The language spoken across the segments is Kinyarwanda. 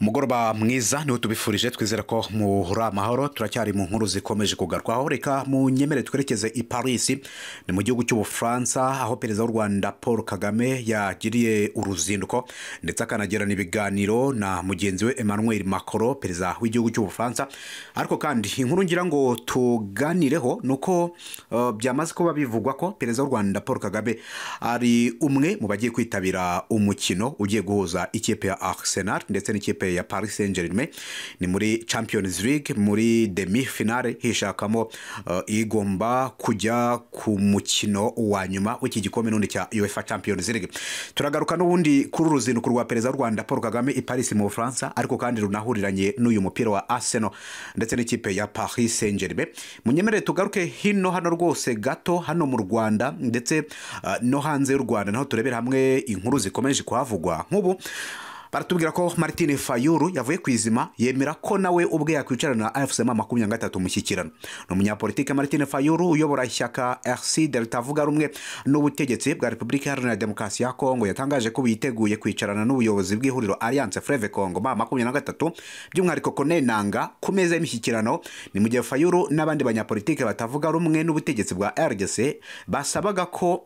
Umugoroba mwiza niho tubifurije twizera ko muhura amahoro turacyari mu nkuru zikomeje kugarwaho reka mu nyemere twerekeze i Paris ni mu gihugu cy'Ubufaransa aho perezida w'u Rwanda Paul Kagame yagiriye uruzinduko ndetse akanagirana ibiganiro na mugenzi we Emmanuel Macron perezida w'igihugu cy'Ubufaransa ariko kandi inkuru ngira ngo tuganireho nuko byamaze kuba bivugwa ko perezida w'u Rwanda Paul Kagame ari umwe mu bagiye kwitabira umukino ugiye guhuza ikipe ya Arsenal ndetse n'ikipe ya Paris Saint-Germain ni muri Champions League muri demi finale hishakamo igomba kujya ku mukino wa nyuma w'iki gikombe n'undi cya UEFA Champions League. Turagaruka n'ubundi kuri uruzinduko rwa perezida w'u Rwanda Paul Kagame i Paris mu Bufaransa ariko kandi runahuriranye n'uyu mupira wa Arsenal ndetse n'ikipe ya Paris Saint-Germain. Munyemerere tugaruke hano rwose gato hano mu Rwanda ndetse no hanze y'u Rwanda naho turebera hamwe inkuru zikomeje kuhavugwa nk'ubu. Baratubwira ko Martin Fayulu yavuye kwizima yemera ko nawe ubwe yakwicarana na AFC M23 mushyikirano. No munyapolitike Martin Fayulu uyobora ishyaka RC Deltavuga rumwe n'ubutegetsi bwa Republika Iharanira Demokarasi ya Kongo yatangaje ko biteguye kwicarana n'ubuyobozi bw'ihuriro Alliance Fleuve Congo M23 by'umwihariko Corneille Nangaa ku meza y'imishyikirano. Ni mu gihe Fayulu n'abandi banyapolitike batavuga rumwe n'ubutegetsi bwa RDC basabaga ko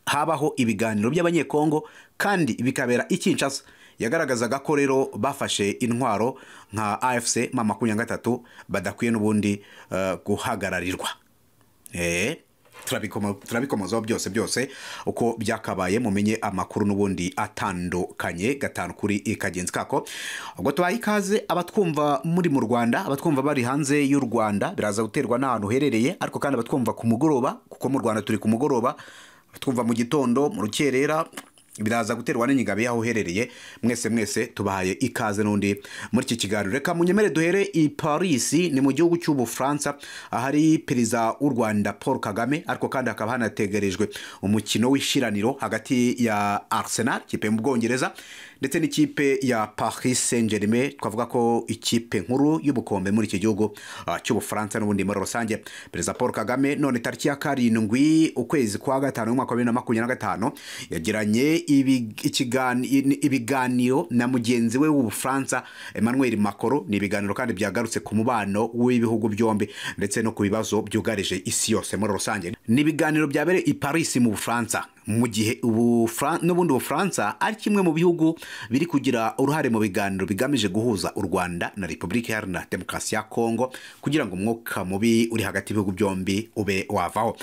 habaho ibiganiro by'abanyekongo kandi bikabera Kinshasa. Yagaragazaga ko rero bafashe intwaro nka AFC M23 badakwiye n'ubundi guhagararirwa. Turabikomozaho byose uko byakabaye mumenye amakuru n'ubundi atandukanye gatanu kuri ikagenzi kako. Ubwo tubaye ikaze abatwumva muri mu Rwanda, abatwumva bari hanze y'u Rwanda biraza guterwa n'ahantu herereye ariko kandi abatwumva ku mugoroba kuko mu Rwanda turi ku mugoroba, twumva mu gitondo mu rukerera biraza guterwa n'inyigabe yaho uherereye. Mwese tubahaye ikaze n'undi muri iki kiganiro. Reka munyemere duhere i Paris ni mu gihugu cy'Ubufaransa ahari perezida w'u Rwanda Paul Kagame ariko kandi hakaba hanategerejwe umukino w'ishiraniro hagati ya Arsenal kipe mu Bwongereza ndetse n'ikipe ya Paris Saint-Germain. Twavuga ko ikipe nkuru y'ubukombe muri iki gihugu cy'Ubufaransa n'ubundi muri rusange. Perezida Paul Kagame none tariki ya 7 ukwezi kwa 5 mwaka 2025 yagiranye ibiganiro na mugenzi we w'Ubufaransa Emmanuel Macron. Ni ibiganiro kandi byagarutse ku mubano w'ibihugu byombi ndetse no ku bibazo byugarije isi yose muri rusange. Ni ibiganiro byabereye i Paris mu Bufaransa mu gihe n'ubundi Ubufaransa ari kimwe mu bihugu biri kugira uruhare mu biganiro bigamije guhuza u Rwanda na Republika Iharanira Demokarasi ya Kongo kugira ngo umwuka mubi uri hagati y'ibihugu byombi ube wavaho.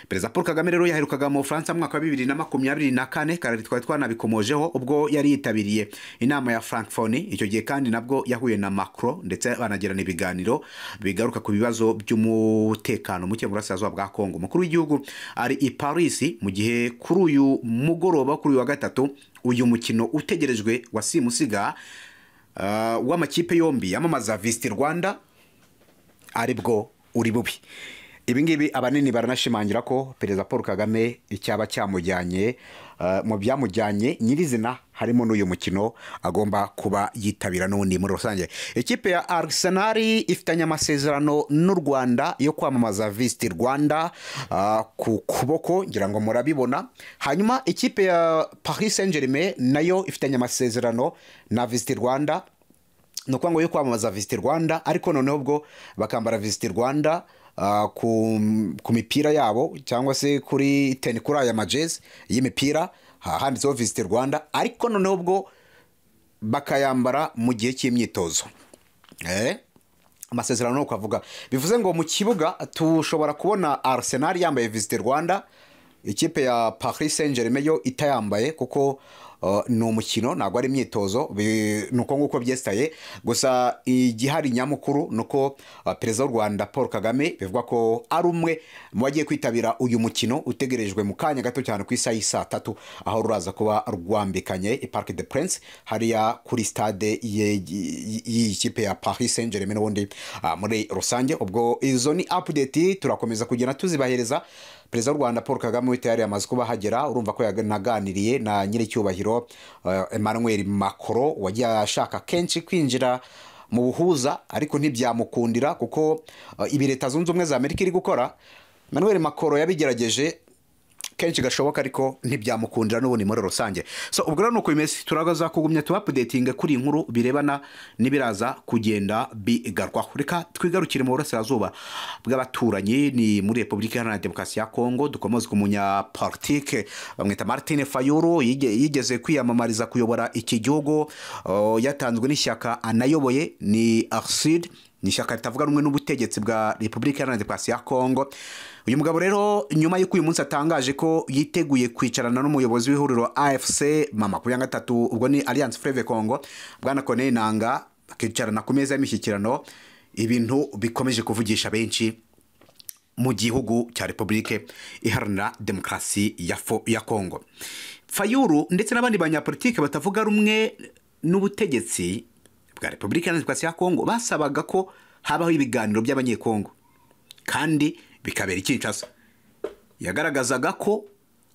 Perezida Paul Kagame rero yaherukaga mu Bufaransa mu mwaka wa 2024 kandi twari twanabikomojeho ubwo yari yitabiriye inama ya Francophonie. Icyo gihe kandi nabwo yahuye na Macron ndetse banagirana ibiganiro bigaruka ku bibazo by'umutekano muke mu burasirazuba bwa Kongo. Umukuru w'igihugu ari i Paris mu gihe kuri uyu mugoroba kuri wa gatatu uyu mukino utegerejwe wa simusiga w'amakipe yombi yamamaza Visit Rwanda aribwo uri bubi. Ibingibi abanini baranashimangira ko perezida Paul Kagame icyaba cyamujyanye mu byamujyanye nyirizina harimo n'uyu mukino agomba kuba yitabira n'undi muri rusange. Ikipe ya Arsenal ifitanye amasezerano n'u Rwanda yo kwamamaza Visit Rwanda ku kuboko ngira ngo murabibona. Hanyuma ikipe ya Paris Saint-Germain nayo ifitanye amasezerano na Visit Rwanda nuko ngo yo kwamamaza Visit Rwanda ariko noneho ubwo bakambara Visit Rwanda ku mipira yabo cyangwa se kuri kuri aya majezi y'imipira handitseho Visit Rwanda ariko noneho ubwo bakayambara mu gihe cy'imyitozo. Amasezerano no kwavuga bivuze ngo mu kibuga tushobora kubona Arsenal yambaye Visit Rwanda, ikipe ya Paris Saint-Germain yo itayambaye kuko ni umukino ntabwo ari imyitozo nuko nguko byestaye. Gusa igihari nyamukuru nuko perezida w'u Rwanda Paul Kagame bivugwa ko ari umwe mu bagiye kwitabira uyu mukino utegerejwe mu kanya gato cyane ku isaha y'isa 3 aho ruraza kuba rwambikanye i Parc des Princes hariya kuri stade y'ikipe ya Paris Saint-Germain n'ubundi muri rusange. Ubwo izo ni update turakomeza kugenda tuzibahereza. Perezida w'u Rwanda Paul Kagame witayari amaze kuba hagera urumva ko yanaganiriye na nyiricyubahiro Emmanuel Macron wagiye ashaka kenshi kwinjira mu buhuza ariko ntibyamukundira kuko ibi Leta Zunze Ubumwe za Amerika iri gukora. Emmanuel Macron yabigerageje kenshi gashoboka ariko ntibyamukundira n'ubundi muri rusange. So ubwo rero nuko bimeze, turagaza kugumya tubapudetinga kuri inkuru birebana n'ibiraza kugenda bigarwaho. Reka twigarukire mu burasirazuba bw'abaturanyi, ni muri Repubulika Iharanira Demokarasi ya Kongo. Dukomeze ku munyapolitike bamwita Martin Fayulu, yigeze kwiyamamariza kuyobora iki gihugu, yatanzwe n'ishyaka anayoboye ni ARCID, ni ishyaka ritavuga rumwe n'ubutegetsi bwa Repubulika Iharanira Demokarasi ya Kongo. Uyu mugabo rero nyuma y'uko uyu munsi atangaje ko yiteguye kwicarana n'umuyobozi w'ihuriro AFC M23, ubwo ni Alliance Fleuve Congo, bwana Corneille Nangaa, bakicarana ku meza y'imishyikirano, ibintu bikomeje kuvugisha benshi mu gihugu cya Repubulika Iharanira Demokarasi ya Kongo. Fayulu ndetse n'abandi banyapolitike batavuga rumwe n'ubutegetsi bwa Repubulika Iharanira Demokarasi ya Kongo basabaga ko habaho ibiganiro by'abanyekongo kandi bikabera i Kinshasa. Yagaragazaga ko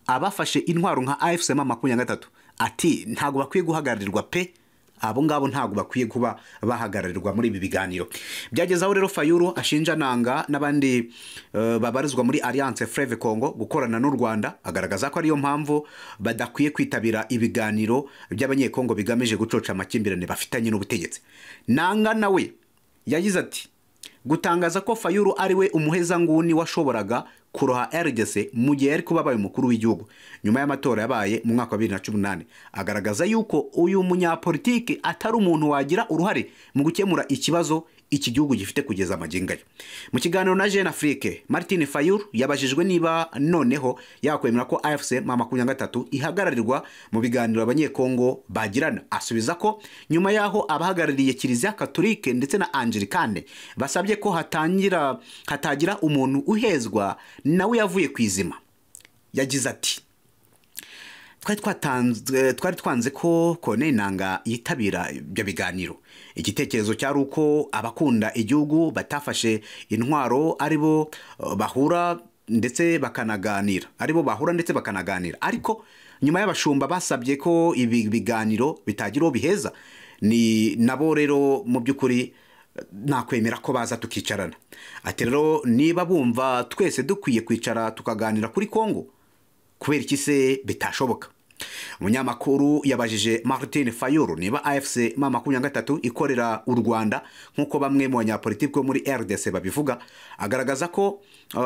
abafashe intwaro nka AFC M23 ati ntago bakwiye guhagararirwa pe, abo ngabo ntago bakwiye kuba bahagararirwa muri ibi biganiro. Byagezaho rero Fayulu ashinja Nangaa n'abandi babarizwa muri Alliance Fleuve Congo gukorana n'u Rwanda, agaragaza ko ariyo mpamvu badakwiye kwitabira ibiganiro by'abanyekongo bigamije gucoca amakimbirane bafitanye n'ubutegetsi. Nangaa nawe yagize ati gutangaza ko Fayulu ari we umuhezanguni washoboraga kuroha RDC mu gihe yari kuba abaye umukuru w'igihugu nyuma y'amatora yabaye mu mwaka wa 2018, agaragaza yuko uyu munyapolitiki atari umuntu wagira uruhare mu gukemura ikibazo iki gihugu gifite kugeza amagingaya. Mu kiganiro na Jeune Afrique, Martin Fayulu yabajijwe niba noneho yakwemera ko AFC M23 ihagararirwa mu biganiro abanyekongo bagirana. Asubiza ko nyuma yaho abahagarariye Kiliziya Katolike ndetse na Anglikane basabye ko hatagira umuntu uhezwa, nawe yavuye kwizima. Yagize ati twari twanze ko Corneille Nangaa yitabira ibyo biganiro. Igitekerezo cyari uko abakunda igihugu batafashe intwaro aribo bahura ndetse bakanaganira, ariko nyuma y'abashumba basabye ko ibi biganiro bitagira biheza, ni nabo rero mu by'ukuri nakwemera ko baza tukicarana. Ati rero niba bumva twese dukwiye kwicara tukaganira kuri Kongo, kubera iki se bitashoboka? Umunyamakuru yabajije Martin Fayulu niba AFC M23 ikorera u Rwanda nkuko bamwe mu banyapolitiki bo muri RDC babivuga, agaragaza ko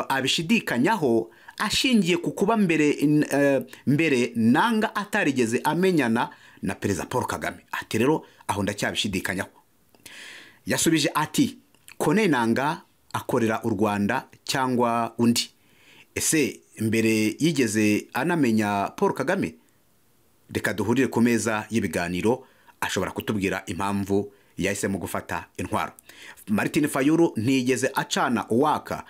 abishidikanyaho ashingiye ku kuba mbere Nangaa atarigeze amenyana na Perezida Paul Kagame. Ati rero aho ndacyabishidikanyaho. Yasubije ati Corneille Nangaa akorera u Rwanda cyangwa undi? Ese mbere yigeze anamenya Paul Kagame? Reka duhurire ku meza y'ibiganiro, ashobora kutubwira impamvu yahisemo gufata intwaro. Martin Fayulu ntigeze acana uwaka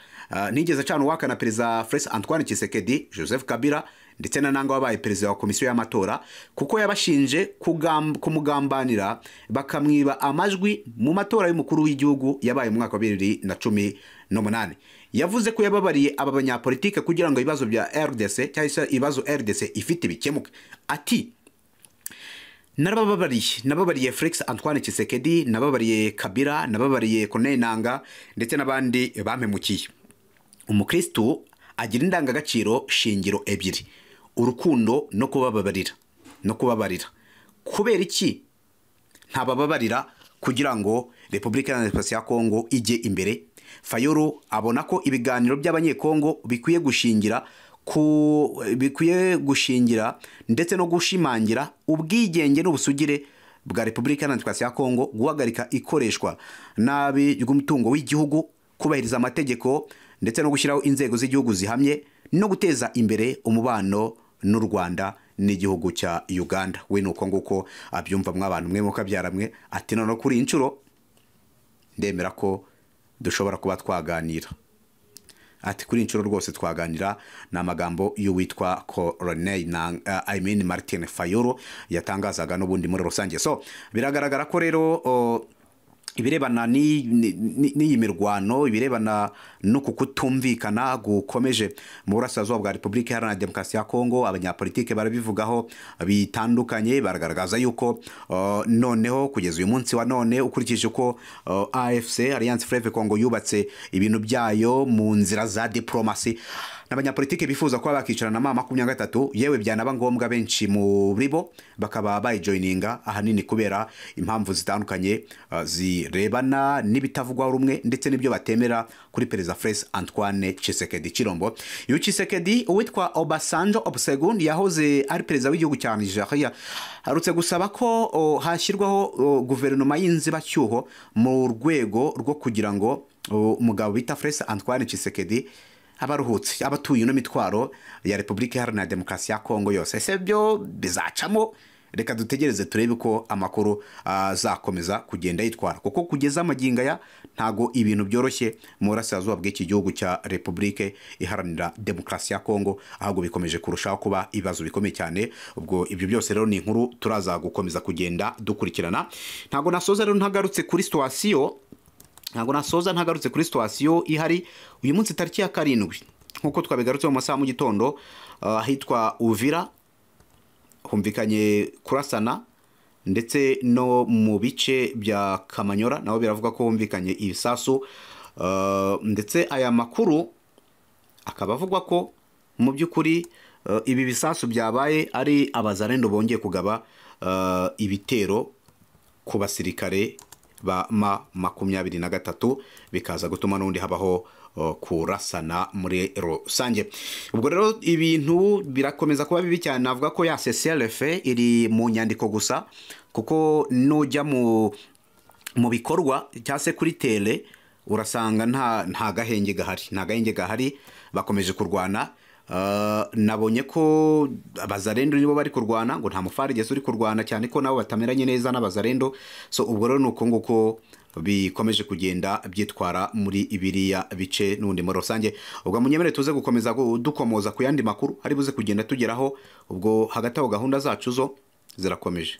na Perezida Felix Antoine Tshisekedi, Joseph Kabila ndetse na Nangaa wabaye perezida wa komisiyo y'amatora, kuko yabashinje kumugambanira bakamwiba amajwi mu matora y'umukuru w'igihugu yabaye mu mwaka wa 2018. Yavuze ko yababariye aba banyapolitike kugira ngo ibibazo bya RDC cyangwa ibibazo RDC ifite bikemuke. Ati nababariye Felix Antoine Tshisekedi, nababariye Kabila, nababariye Corneille Nangaa ndetse n'abandi bampemukiye. Umukristo agira indangagaciro shingiro ebyiri: urukundo no kubabarira. Kubera iki ntabababarira kugira ngo Repubulika Iharanira Demokarasi ya Kongo ijye imbere? Fayulu abona ko ibiganiro by'abanyekongo bikwiye gushingira ndetse no gushimangira ubwigenge n'ubusugire bwa Repubulika Iharanira Demokarasi ya Kongo, guhagarika ikoreshwa nabi ry'umutungo w'igihugu, kubahiriza amategeko ndetse no gushyiraho inzego z'igihugu zihamye, no guteza imbere umubano n'u Rwanda n'igihugu cya Uganda. We nuko nguko abyumva mw'abantu mwe mukabyaramwe. Ati none kuri inshuro ndemera ko dushobora kuba twaganira. Ati kuri inshuro rwose twaganira. N'amagambo y'uwitwa Corneille Martin Fayulu yatangazaga n'ubundi muri rusange. So biragaragara ko rero ibirebana n'iyi mirwano, ibirebana no kukutumvikana gukomeje mu burasirazuba bwa Repubulika Iharanira Demokarasi ya Kongo, abanyapolitike barabivugaho bitandukanye. Baragaragaza yuko noneho kugeza uyu munsi wa none, ukurikije uko AFC Alliance Fleuve Congo yubatse ibintu byayo mu nzira za diplomasi, n'abanyapolitike bifuza kuba bakicarana na M23 yewe byanaba ngombwa benshi muri bo bakaba bayijoininga ahanini kubera impamvu zitandukanye zirebana n'ibitavugwaho rumwe ndetse n'ibyo batemera kuri perezida Felix Antoine Tshisekedi Chilombo. Uyu Tshisekedi uwitwa Obasanjo Olusegun yahoze ari perezida w'igihugu cya Nigeria harutse gusaba ko hashyirwaho guverinoma y'inzibacyuho mu rwego rwo kugira ngo umugabo bita Felix Antoine Tshisekedi abaruhutse abatuye no mitwaro ya Repubulika Iharanira Demokarasi ya Kongo yose. Ese byo bizacamo? Reka dutegereze turebe ko amakuru azakomeza kugenda yitwara, kuko kugeza amaginga ya ntago ibintu byoroshye mu burasirazuba bw'iki gihugu cya Repubulika Iharanira Demokarasi ya Kongo, ahubwo bikomeje kurushaho kuba ibibazo bikomeye cyane. Ubwo ibyo byose rero ni inkuru turaza gukomeza kugenda dukurikirana. Ntago nasoza rero ntagarutse kuri situation ihari uyu munsi tariki ya 7 nkuko twabigarutse mu masaha mu gitondo hitwa Uvira humvikanye kurasana, ndetse no mu bice bya Kamanyora naho biravuga ko humvikanye ibisasu, ndetse aya makuru akaba avugwa ko mu by'ukuri ibi bisasu byabaye ari abazarendo bongeye kugaba ibitero ku basirikare ba M23 bikaza gutuma n'undi habaho kurasana muri rusange. Ubwo rero ibintu birakomeza kuba bibi cyane. Navuga ko ya CCLF iri mu nyandiko gusa, kuko nujya mu bikorwa cyase kuri tele urasanga nta gahenge gahari, bakomeje kurwana. Nabonye ko abazarendo nibo bari kurwana, ngo nta mufarigeze uri kurwana, cyane ko nabo batameranye neza n'abazarendo. So ubwo rero nuko nguko bikomeje kugenda byitwara muri ibiriya bice n'undi muri rusange. Ubwo munyemere tuze gukomeza dukomoza ku yandi makuru hari buze kugenda tugeraho. Ubwo hagati aho gahunda zacu zo zirakomeje.